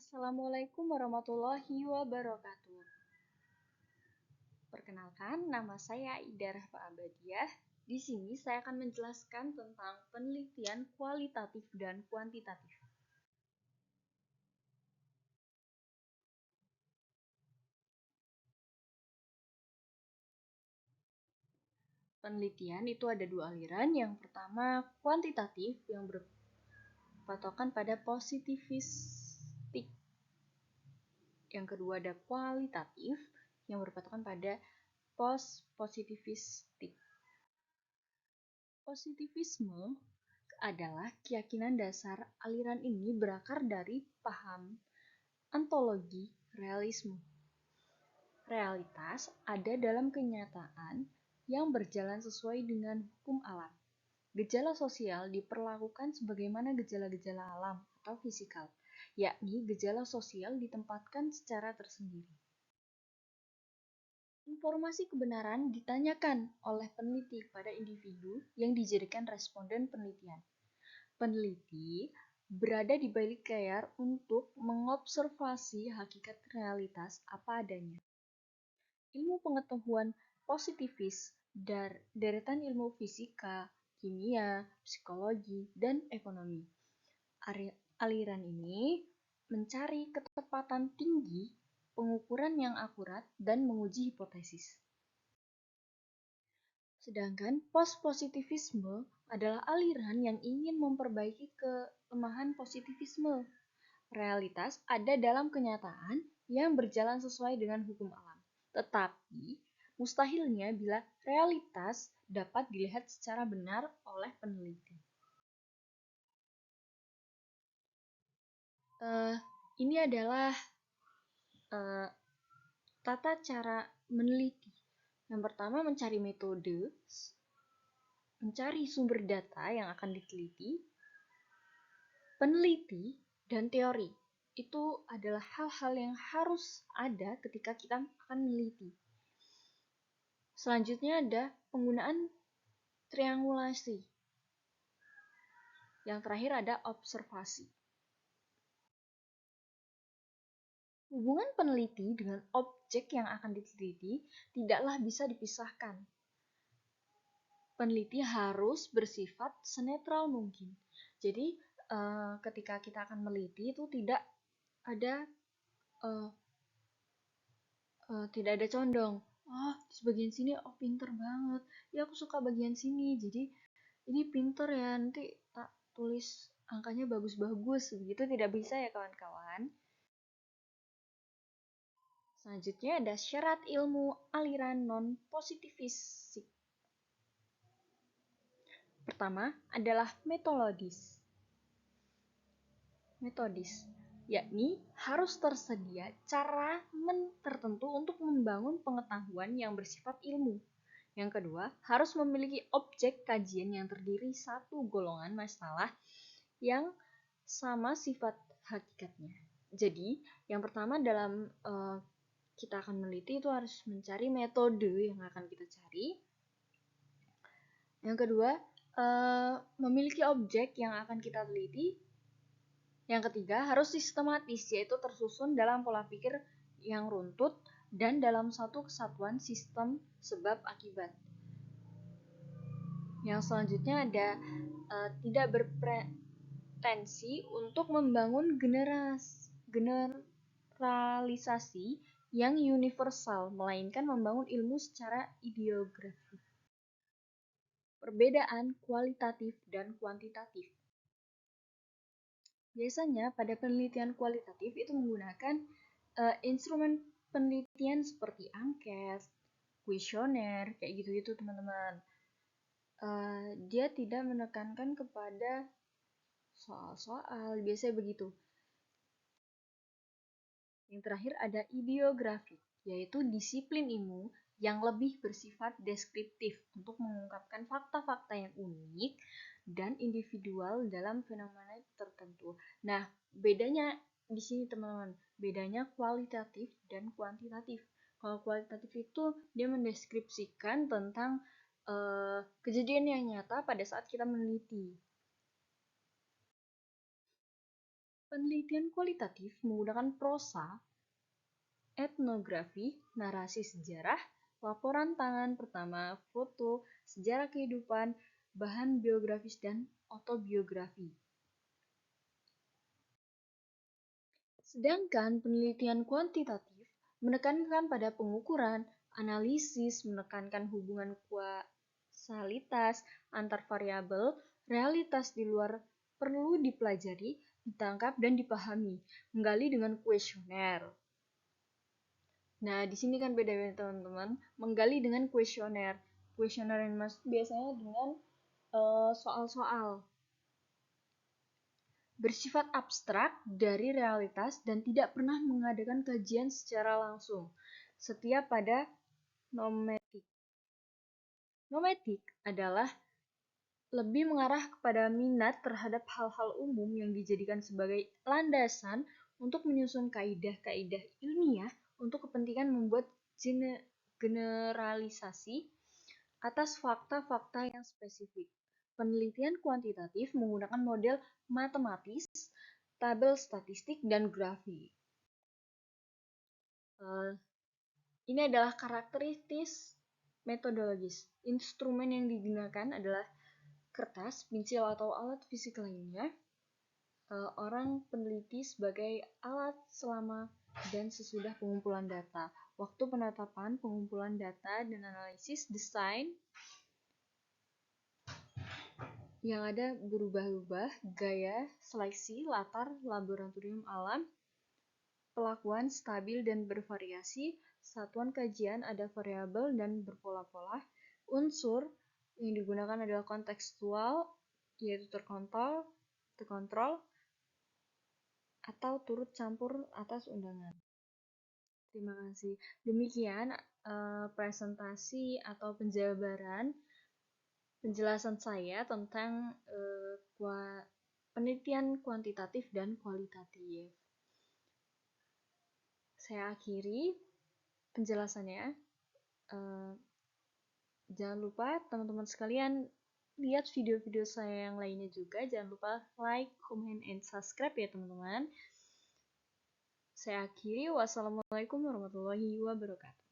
Assalamualaikum warahmatullahi wabarakatuh. Perkenalkan, nama saya Ida Rahma Abadiah. Di sini saya akan menjelaskan tentang penelitian kualitatif dan kuantitatif. Penelitian itu ada dua aliran. Yang pertama, kuantitatif yang berpatokan pada positivistik. Yang kedua ada kualitatif yang berpatokan pada post-positivistik. Positivisme adalah keyakinan dasar. Aliran ini berakar dari paham ontologi realisme. Realitas ada dalam kenyataan yang berjalan sesuai dengan hukum alam. Gejala sosial diperlakukan sebagaimana gejala-gejala alam atau fisikal, yakni gejala sosial ditempatkan secara tersendiri. Informasi kebenaran ditanyakan oleh peneliti pada individu yang dijadikan responden penelitian. Peneliti berada di balik layar untuk mengobservasi hakikat realitas apa adanya. Ilmu pengetahuan positivis dari deretan ilmu fisika, kimia, psikologi, dan ekonomi. Aliran ini mencari ketepatan tinggi, pengukuran yang akurat, dan menguji hipotesis. Sedangkan post-positivisme adalah aliran yang ingin memperbaiki kelemahan positivisme. Realitas ada dalam kenyataan yang berjalan sesuai dengan hukum alam. Tetapi, mustahilnya bila realitas dapat dilihat secara benar oleh peneliti. Ini adalah tata cara meneliti. Yang pertama, mencari metode, mencari sumber data yang akan diteliti, peneliti, dan teori. Itu adalah hal-hal yang harus ada ketika kita akan meneliti. Selanjutnya ada penggunaan triangulasi. Yang terakhir ada observasi. Hubungan peneliti dengan objek yang akan diteliti tidaklah bisa dipisahkan. Peneliti harus bersifat senetral mungkin. Jadi, ketika kita akan meneliti itu tidak ada condong. Oh, di bagian sini pinter banget. Ya aku suka bagian sini. Jadi ini pinter ya, nanti tak tulis angkanya bagus-bagus. Begitu tidak bisa ya kawan-kawan. Selanjutnya ada syarat ilmu aliran non-positivistik. Pertama adalah metodis, yakni harus tersedia cara tertentu untuk membangun pengetahuan yang bersifat ilmu. Yang kedua, harus memiliki objek kajian yang terdiri satu golongan masalah yang sama sifat hakikatnya. Jadi, yang pertama dalam kita akan meneliti itu harus mencari metode yang akan kita cari. Yang kedua, memiliki objek yang akan kita teliti. Yang ketiga, harus sistematis, yaitu tersusun dalam pola pikir yang runtut dan dalam satu kesatuan sistem sebab akibat. Yang selanjutnya ada tidak berpretensi untuk membangun generalisasi yang universal, melainkan membangun ilmu secara ideografis. Perbedaan kualitatif dan kuantitatif. Biasanya pada penelitian kualitatif itu menggunakan instrumen penelitian seperti angket, kuesioner, kayak gitu-gitu teman-teman. Dia tidak menekankan kepada soal-soal, biasanya begitu. Yang terakhir ada ideografi, yaitu disiplin ilmu yang lebih bersifat deskriptif untuk mengungkapkan fakta-fakta yang unik dan individual dalam fenomena tertentu. Nah, bedanya di sini teman-teman, bedanya kualitatif dan kuantitatif. Kalau kualitatif itu dia mendeskripsikan tentang kejadian yang nyata pada saat kita meneliti. Penelitian kualitatif menggunakan prosa, etnografi, narasi sejarah, laporan tangan pertama, foto, sejarah kehidupan, bahan biografis, dan autobiografi. Sedangkan penelitian kuantitatif menekankan pada pengukuran, analisis, menekankan hubungan kausalitas antar variabel, realitas di luar perlu dipelajari, ditangkap, dan dipahami, menggali dengan kuesioner. Nah, di sini kan beda teman-teman, menggali dengan kuesioner. Kuesioner yang maksud biasanya dengan soal-soal bersifat abstrak dari realitas dan tidak pernah mengadakan kajian secara langsung, setia pada nometik. Nometik adalah lebih mengarah kepada minat terhadap hal-hal umum yang dijadikan sebagai landasan untuk menyusun kaidah-kaidah ilmiah untuk kepentingan membuat generalisasi atas fakta-fakta yang spesifik. Penelitian kuantitatif menggunakan model matematis, tabel statistik, dan grafik. Ini adalah karakteristik metodologis. Instrumen yang digunakan adalah kertas, pensil, atau alat fisik lainnya. Orang peneliti sebagai alat selama dan sesudah pengumpulan data. Waktu penetapan, pengumpulan data, dan analisis, desain yang ada berubah-ubah, gaya, seleksi, latar, laboratorium alam, pelakuan stabil dan bervariasi, satuan kajian ada variabel dan berpola-pola, unsur yang digunakan adalah kontekstual, yaitu terkontrol, atau turut campur atas undangan. Terima kasih. Demikian presentasi atau penjelasan saya tentang penelitian kuantitatif dan kualitatif. Saya akhiri penjelasannya. Jangan lupa teman-teman sekalian lihat video-video saya yang lainnya juga. Jangan lupa like, comment, and subscribe ya teman-teman. Saya akhiri. Wassalamualaikum warahmatullahi wabarakatuh.